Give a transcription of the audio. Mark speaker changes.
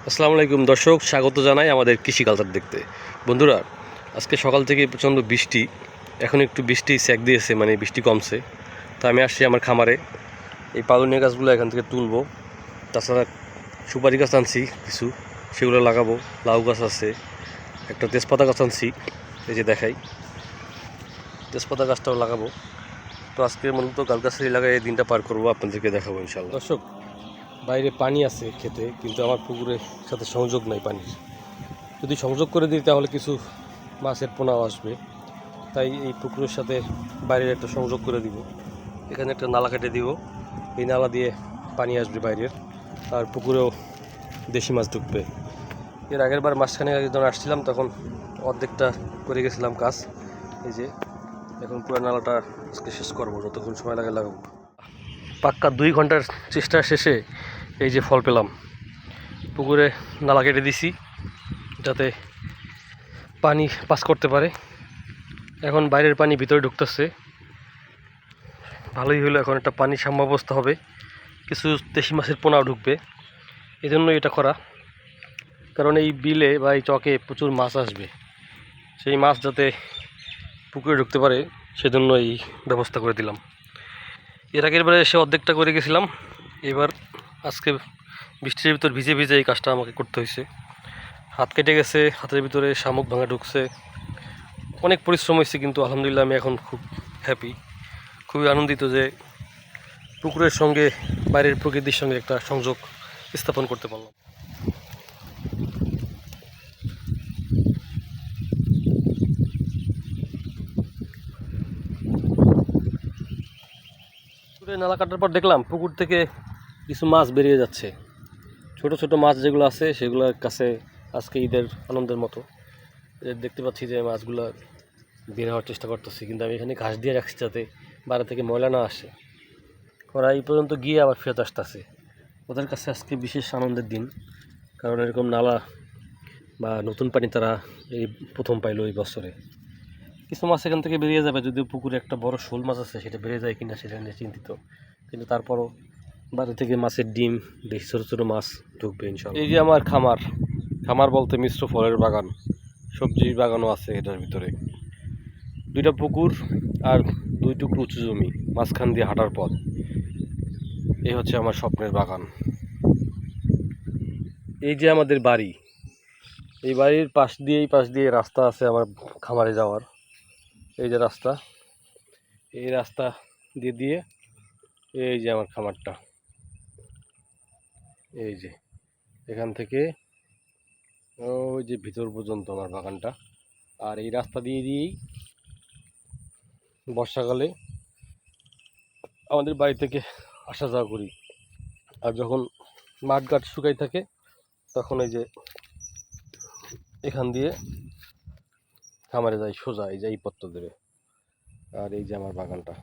Speaker 1: আসসালামু আলাইকুম দর্শক, স্বাগত জানাই আমাদের কৃষি কালচার দেখতে। বন্ধুরা, আজকে সকাল থেকে প্রচণ্ড বৃষ্টি, এখন একটু বৃষ্টি স্যাক দিয়েছে, মানে বৃষ্টি কমছে। তো আমি আসছি আমার খামারে, এই পালনীয় গাছগুলো এখান থেকে তুলবো। তাছাড়া সুপারি গাছ আনছি কিছু, সেগুলো লাগাবো। লাউ গাছ আছে, একটা তেজপাতা গাছ আনছি, এই যে দেখাই, তেজপাতা গাছটাও লাগাবো। তো আজকে মূলত গাছ লাগাই এই দিনটা পার করবো, আপনাদেরকে দেখাবো ইনশাআল্লাহ। দর্শক, বাইরে পানি আছে খেতে, কিন্তু আমার পুকুরের সাথে সংযোগ নাই পানির। যদি সংযোগ করে দিই তাহলে কিছু মাছের পোনাও আসবে, তাই এই পুকুরের সাথে বাইরের একটা সংযোগ করে দিব। এখানে একটা নালা কেটে দিব, এই নালা দিয়ে পানি আসবে বাইরের, আর পুকুরেও দেশি মাছ ঢুকবে। এর আগের বার মাঝখানে যখন আসছিলাম তখন অর্ধেকটা করে গেছিলাম কাজ। এই যে এখন পুরো নালাটা আজকে শেষ করবো, যতক্ষণ সময় লাগে লাগাবো। পাক্কা 2 ঘন্টার চেষ্টা শেষে এই যে ফল পেলাম। পুকুরে নালা কেটে দিছি যাতে পানি পাস করতে পারে। এখন বাইরের পানি ভিতরে ঢুকতেছে, ভালোই হলো। এখন একটা পানির সাম্যাবস্থা হবে, কিছু দেশি মাছের পোনাও ঢুকবে। এই জন্যই এটা করা, কারণ এই বিলে বা এই চকে প্রচুর মাছ আসবে, সেই মাছ যাতে পুকুরে ঢুকতে পারে সেজন্য এই ব্যবস্থা করে দিলাম। এর আগের বারে এসে অর্ধেকটা করে গেছিলাম, এবার আজকে বৃষ্টির ভিতর ভিজে ভিজে এই কাজটা আমাকে করতে হয়েছে। হাত কেটে গেছে, হাতের ভিতরে শামুক ভাঙা ঢুকছে, অনেক পরিশ্রম হয়েছে, কিন্তু আলহামদুলিল্লাহ আমি এখন খুব হ্যাপি, খুবই আনন্দিত যে পুকুরের সঙ্গে বাইরের প্রকৃতির সঙ্গে একটা সংযোগ স্থাপন করতে পারলাম। পুকুরে নালা কাটার পর দেখলাম পুকুর থেকে কিছু মাছ বেরিয়ে যাচ্ছে, ছোট ছোট মাছ যেগুলো আছে সেগুলোর কাছে আজকে ঈদের আনন্দের মতো দেখতে পাচ্ছি যে মাছগুলো বের হওয়ার চেষ্টা করতেছি, কিন্তু আমি এখানে ঘাস দিয়ে রাখছি যাতে বাইরে থেকে ময়লা না আসে। ওরা এই পর্যন্ত গিয়ে আবার ফেরত আসতেছে। ওদের কাছে আজকে বিশেষ আনন্দের দিন, কারণ এরকম নালা বা নতুন পানি তারা এই প্রথম পাইলো এই বছরে। কিছু মাছ এখান থেকে বেরিয়ে যাবে, যদিও পুকুরে একটা বড় শোল মাছ আছে, সেটা বেরিয়ে যায় কিনা সেটা নিয়ে চিন্তিত, কিন্তু তারপরও বাইরে থেকে মাছের ডিম, বেশি ছোটো ছোটো মাছ ঢুকবে ইনশাআল্লাহ। এই যে আমার খামার, খামার বলতে মিশ্র ফলের বাগান, সবজির বাগানও আছে এটার ভিতরে। 2টা পুকুর আর 2 টুকরো উঁচু জমি, মাঝখান দিয়ে হাঁটার পথ। এই হচ্ছে আমার স্বপ্নের বাগান। এই যে আমাদের বাড়ি, এই বাড়ির পাশ দিয়ে রাস্তা আছে আমার খামারে যাওয়ার। এই যে রাস্তা, এই রাস্তা দিয়ে দিয়ে এই যে আমার খামারটা, এই যে এখান থেকে ওই যে ভিতর পর্যন্ত আমার বাগানটা। আর এই রাস্তা দিয়েই বর্ষাকালে আমাদের বাড়ি থেকে আসা যাওয়া করি, আর যখন মাঠঘাট শুকাই থাকে তখন এই যে এখান দিয়ে খামারে যাই সোজা, এই যে এই পথটা ধরে। আর এই যে আমার বাগানটা।